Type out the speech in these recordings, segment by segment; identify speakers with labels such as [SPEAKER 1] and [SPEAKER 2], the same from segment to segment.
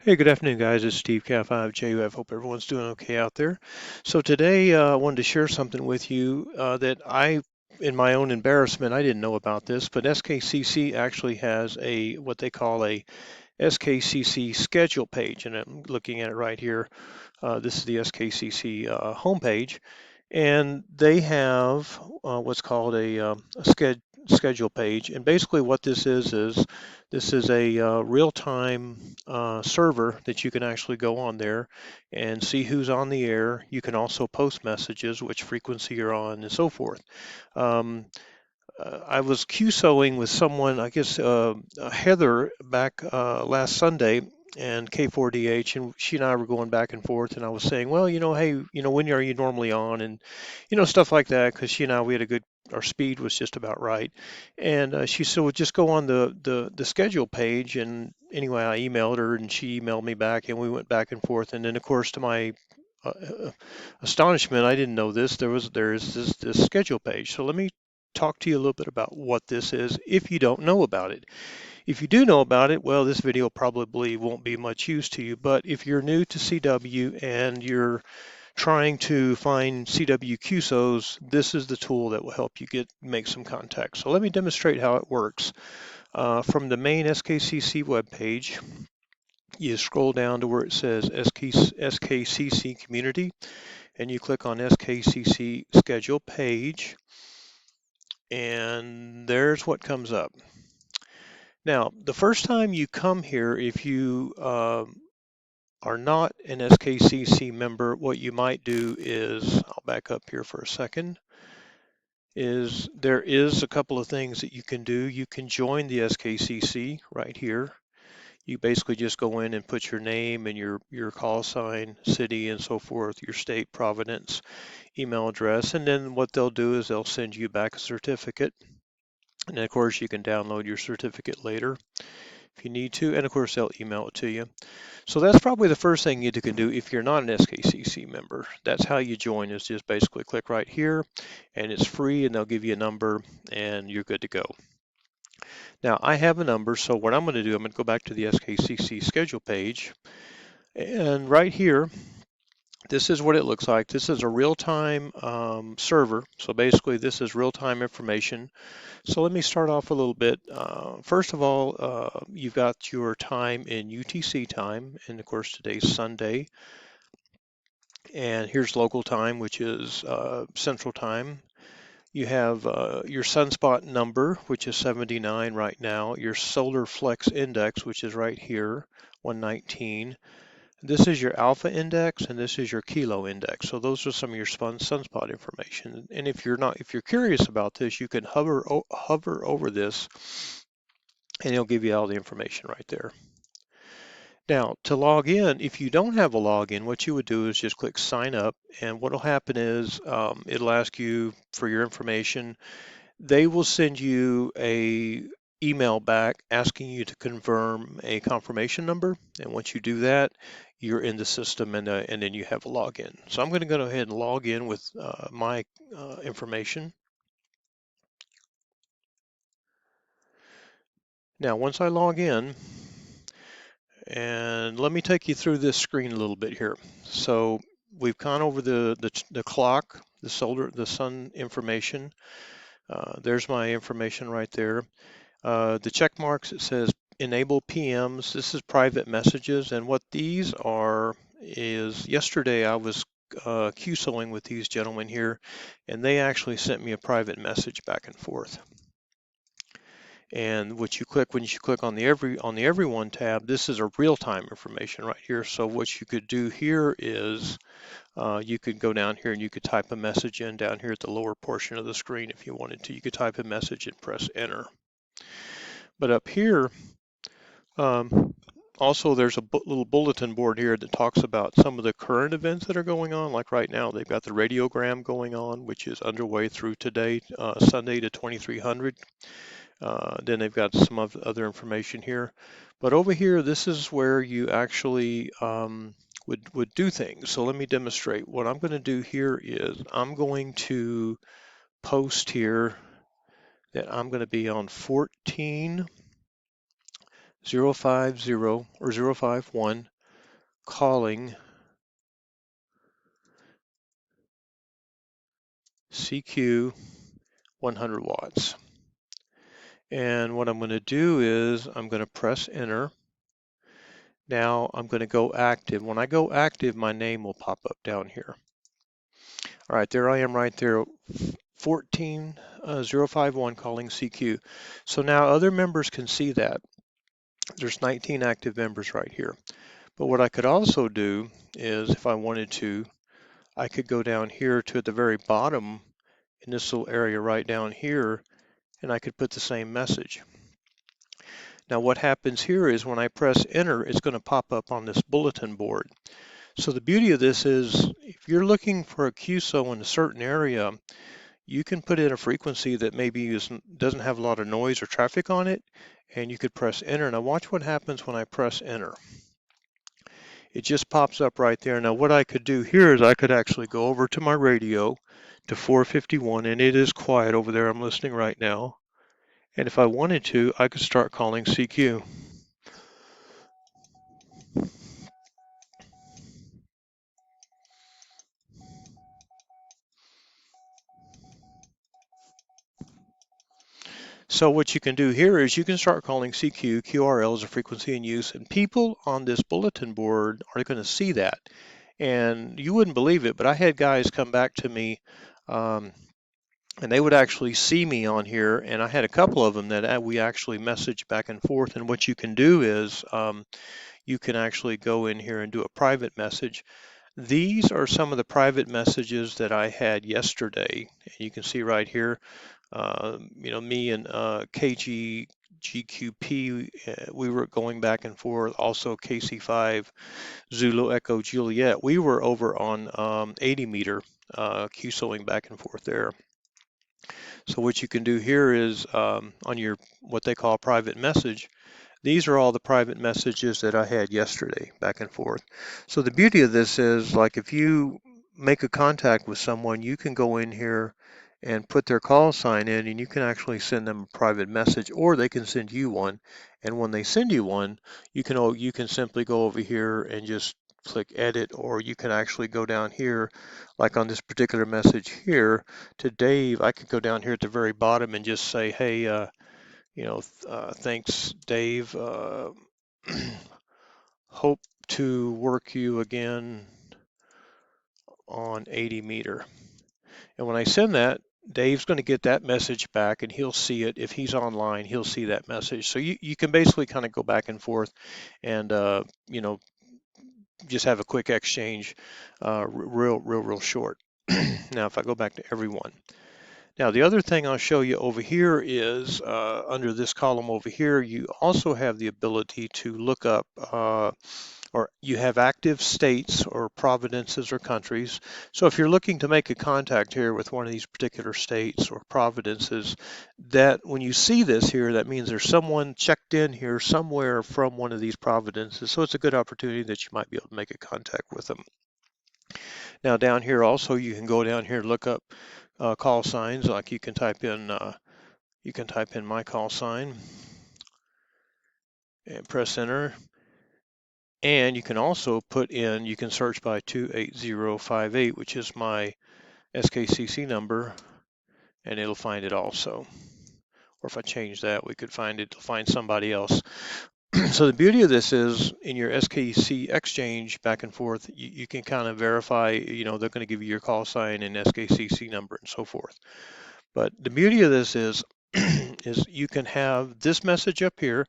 [SPEAKER 1] Hey, good afternoon, guys. It's Steve Cat5JUF. Hope everyone's doing okay out there. So today, I wanted to share something with you that in my own embarrassment, I didn't know about this, but SKCC actually has what they call a SKCC schedule page, and I'm looking at it right here. This is the SKCC homepage, and they have what's called a schedule page. And basically, what this is this is a real-time server that you can actually go on there and see who's on the air. You can also post messages, which frequency you're on, and so forth. Um, I was QSOing with someone, I guess Heather, back last Sunday, and K4DH, and she and I were going back and forth, and I was saying, well, hey, when are you normally on, and stuff like that, because she and I, we had a good, our speed was just about right, and she said, well, just go on the schedule page, and anyway, I emailed her, and she emailed me back, and we went back and forth, and then of course, to my astonishment, I didn't know this. There is this schedule page. So let me talk to you a little bit about what this is if you don't know about it. If you do know about it, well, this video probably won't be much use to you, but if you're new to CW and you're trying to find CW QSOs, this is the tool that will help you make some contacts. So let me demonstrate how it works. From the main SKCC webpage, you scroll down to where it says SKCC Community, and you click on SKCC Schedule Page, and there's what comes up. Now, the first time you come here, if you are not an SKCC member, what you might do is, I'll back up here for a second, is there is a couple of things that you can do. You can join the SKCC right here. You basically just go in and put your name and your call sign, city, and so forth, your state, providence, email address, and then what they'll do is they'll send you back a certificate. And of course, you can download your certificate later if you need to, and of course, they'll email it to you. So that's probably the first thing you can do if you're not an SKCC member. That's how you join, is just basically click right here, and it's free, and they'll give you a number, and you're good to go. Now, I have a number, so what I'm going to do, I'm going to go back to the SKCC schedule page, and right here, this is what it looks like. This is a real-time server. So basically, this is real-time information. So let me start off a little bit. First of all, you've got your time in UTC time, and of course, today's Sunday. And here's local time, which is Central Time. You have your sunspot number, which is 79 right now. Your solar flex index, which is right here, 119. This is your alpha index, and this is your kilo index. So those are some of your sunspot information. And if you're curious about this, you can hover over this, and it'll give you all the information right there. Now, to log in, if you don't have a login, what you would do is just click sign up, and what will happen is it'll ask you for your information. They will send you a email back asking you to confirm a confirmation number, and once you do that, you're in the system, and then you have a login. So I'm going to go ahead and log in with my information. Now, once I log in, and let me take you through this screen a little bit here. So we've gone over the clock, the sun information. There's my information right there. The check marks, it says enable PMs. This is private messages, and what these are is yesterday I was QSOing with these gentlemen here, and they actually sent me a private message back and forth. And when you click on the everyone tab, this is a real-time information right here. So what you could do here is you could go down here and you could type a message in down here at the lower portion of the screen if you wanted to. You could type a message and press enter. But up here, also there's a little bulletin board here that talks about some of the current events that are going on. Like right now, they've got the radiogram going on, which is underway through today, Sunday to 2300. Then they've got some of the other information here. But over here, this is where you actually would do things. So let me demonstrate. What I'm going to do here is I'm going to post here that I'm going to be on 14.050 or 051 calling CQ 100 watts. And what I'm going to do is I'm going to press enter. Now I'm going to go active. When I go active, my name will pop up down here. All right, there I am right there, 14051 calling CQ. So now other members can see that. There's 19 active members right here. But what I could also do is if I wanted to, I could go down here to the very bottom in this little area right down here, and I could put the same message. Now what happens here is when I press enter, it's going to pop up on this bulletin board. So the beauty of this is if you're looking for a QSO in a certain area, you can put in a frequency that maybe doesn't have a lot of noise or traffic on it, and you could press enter. Now watch what happens when I press enter. It just pops up right there. Now what I could do here is I could actually go over to my radio to 451, and it is quiet over there. I'm listening right now. And if I wanted to, I could start calling CQ. So what you can do here is you can start calling CQ. QRL is a frequency in use, and people on this bulletin board are going to see that. And you wouldn't believe it, but I had guys come back to me, and they would actually see me on here, and I had a couple of them that we actually messaged back and forth. And what you can do is you can actually go in here and do a private message. These are some of the private messages that I had yesterday. And you can see right here, me and KGGQP, we were going back and forth. Also KC5 Zulu Echo Juliet, we were over on 80 meter QSOing back and forth there. So what you can do here is on your what they call private message, these are all the private messages that I had yesterday back and forth. So the beauty of this is, like, if you make a contact with someone, you can go in here and put their call sign in, and you can actually send them a private message, or they can send you one. And when they send you one, you can simply go over here and just click edit, or you can actually go down here, like on this particular message here to Dave. I could go down here at the very bottom and just say, hey, thanks, Dave. Hope to work you again on 80 meter. And when I send that, Dave's going to get that message back, and he'll see it. If he's online, he'll see that message. So you can basically kind of go back and forth and, just have a quick exchange, real short. Now, if I go back to everyone. Now, the other thing I'll show you over here is under this column over here, you also have the ability to look up or you have active states or provinces or countries. So if you're looking to make a contact here with one of these particular states or provinces, that when you see this here, that means there's someone checked in here somewhere from one of these provinces. So it's a good opportunity that you might be able to make a contact with them. Now down here also, you can go down here and look up call signs. Like you can type in my call sign and press enter. And you can also you can search by 28058, which is my SKCC number, and it'll find it also. Or if I change that, we could it'll find somebody else. So the beauty of this is in your SKC exchange back and forth, you can kind of verify, they're going to give you your call sign and SKCC number and so forth. But the beauty of this is you can have this message up here.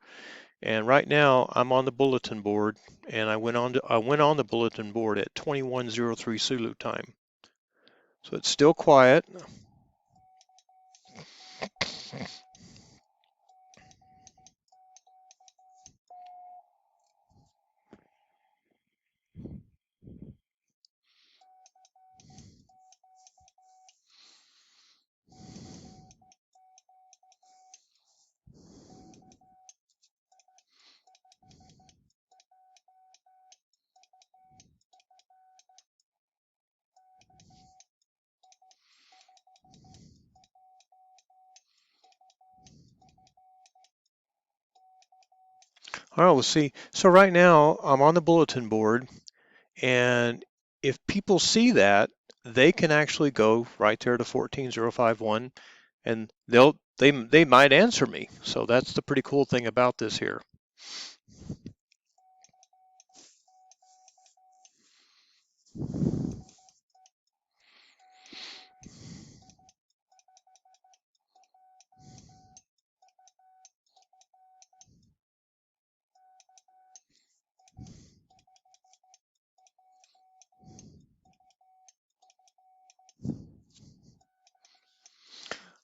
[SPEAKER 1] And right now I'm on the bulletin board, and I went on the bulletin board at 21:03 Sulu time. So it's still quiet. All right, we'll see. So right now I'm on the bulletin board, And if people see that, they can actually go right there to 14051 and they might answer me. So that's the pretty cool thing about this here.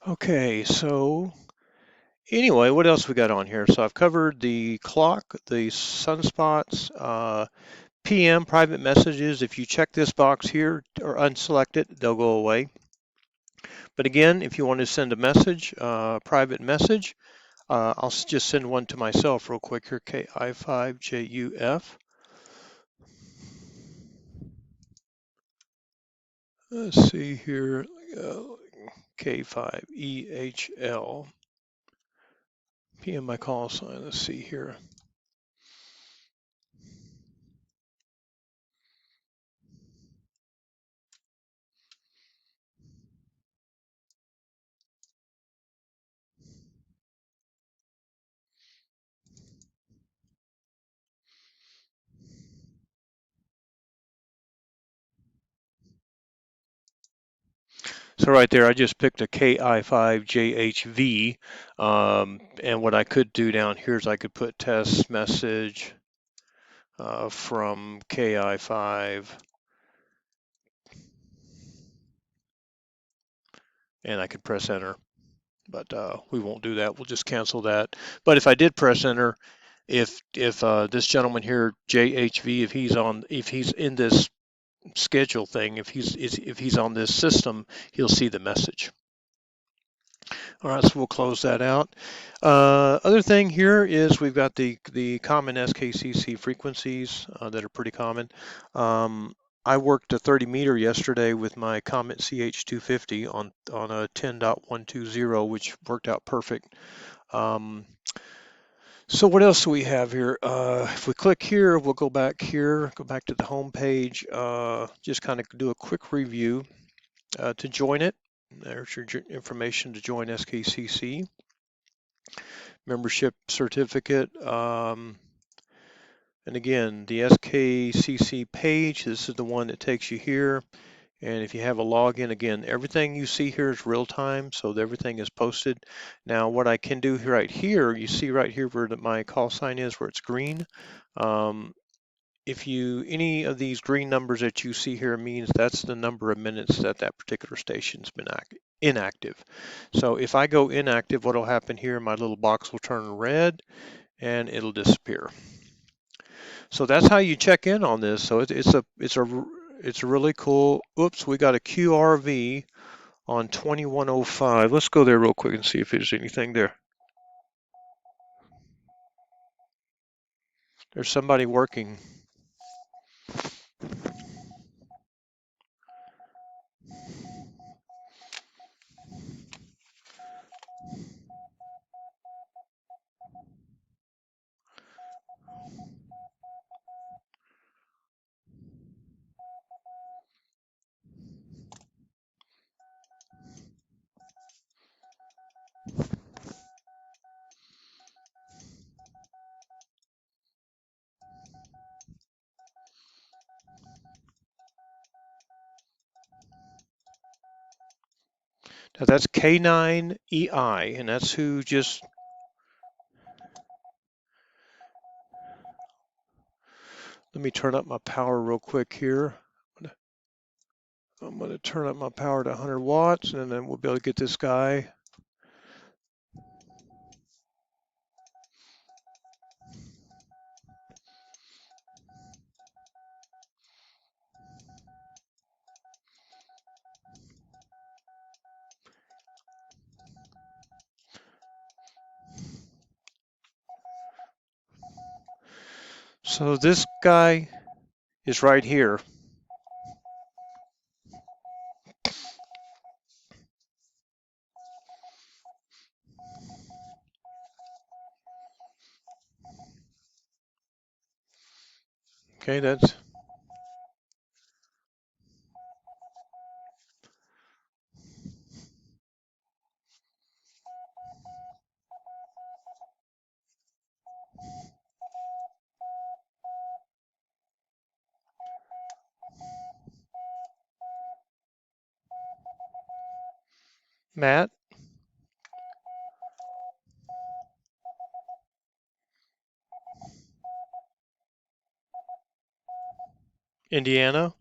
[SPEAKER 1] Okay, so anyway, what else we got on here? So I've covered the clock, the sunspots, PM private messages. If you check this box here or unselect it, they'll go away. But again, if you want to send a message, private message, I'll just send one to myself real quick here, KI5JUF. Let's see here, K5EHL. PM my call sign, let's see here. So right there, I just picked a KI5JHV, and what I could do down here is I could put test message from KI5, and I could press enter. But we won't do that. We'll just cancel that. But if I did press enter, if this gentleman here, JHV, if he's in this schedule thing, if he's on this system, he'll see the message. All right, so we'll close that out. Other thing here is we've got the common SKCC frequencies that are pretty common. I worked a 30 meter yesterday with my Comet CH250 on a 10.120, which worked out perfect. So what else do we have here? If we click here, we'll go back here, go back to the home page, just kind of do a quick review to join it. There's your information to join SKCC. Membership certificate. And again, the SKCC page, this is the one that takes you here. And if you have a login, again, everything you see here is real time, so everything is posted. Now, what I can do right here, you see right here where my call sign is, where it's green. If any of these green numbers that you see here means that's the number of minutes that that particular station's been inactive. So if I go inactive, what will happen here, my little box will turn red and it'll disappear. So that's how you check in on this. So it's a really cool. Oops, we got a QRV on 2105. Let's go there real quick and see if there's anything there. There's somebody working. Now that's K9EI, and that's who just. Let me turn up my power real quick here. I'm going to turn up my power to 100 watts, and then we'll be able to get this guy. So this guy is right here. Okay, Matt, Indiana,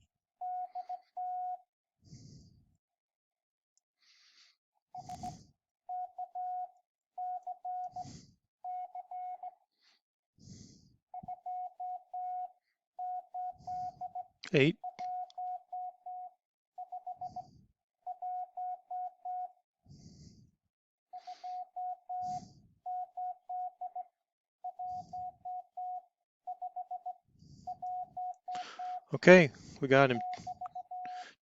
[SPEAKER 1] eight. Okay, we got him.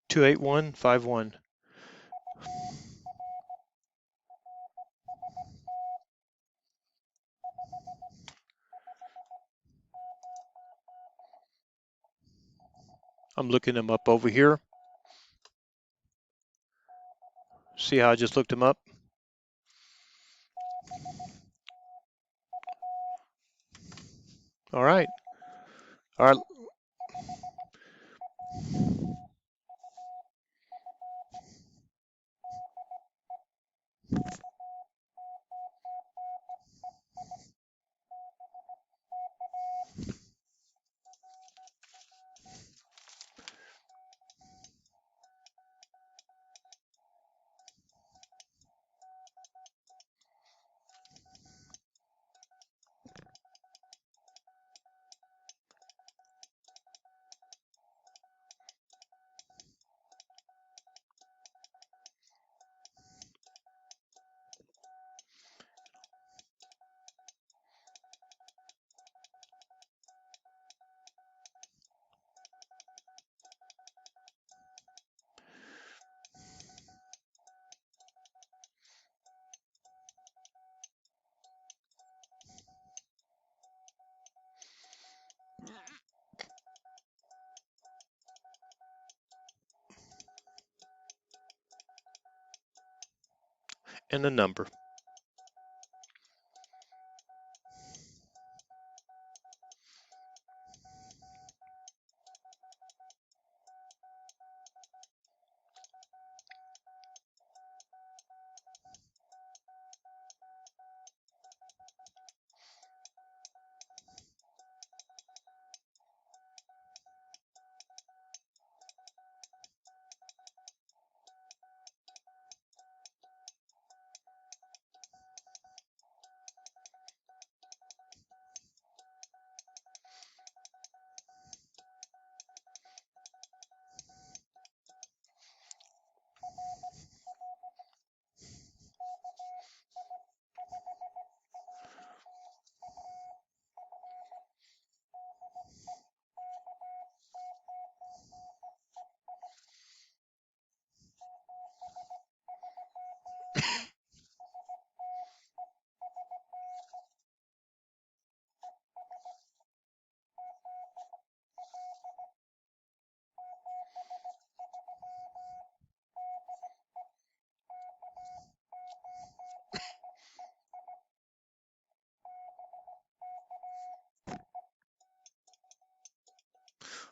[SPEAKER 1] 28151. I'm looking him up over here. See how I just looked him up? All right. All right. And the number.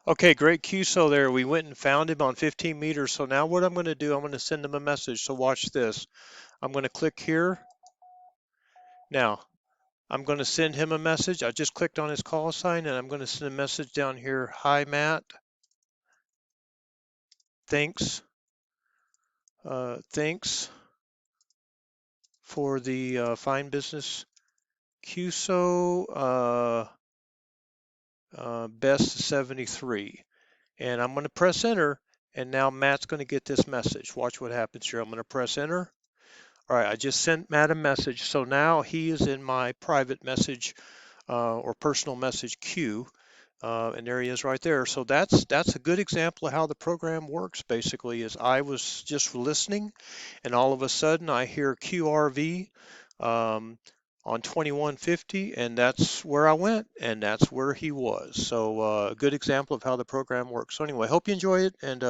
[SPEAKER 1] Okay, great QSO there. We went and found him on 15 meters. So now what I'm going to do, I'm going to send him a message. So watch this. I'm going to click here. Now, I'm going to send him a message. I just clicked on his call sign and I'm going to send a message down here. Hi, Matt. Thanks. Thanks for the fine business QSO best 73. And I'm going to press enter. And now Matt's going to get this message. Watch what happens here. I'm going to press enter. All right, I just sent Matt a message. So now he is in my private message or personal message queue. And there he is right there. So that's a good example of how the program works. Basically, is I was just listening, and all of a sudden I hear QRV on 2150, and that's where I went, and that's where he was. So a good example of how the program works. So anyway, hope you enjoy it, and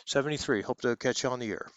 [SPEAKER 1] 73. Hope to catch you on the air.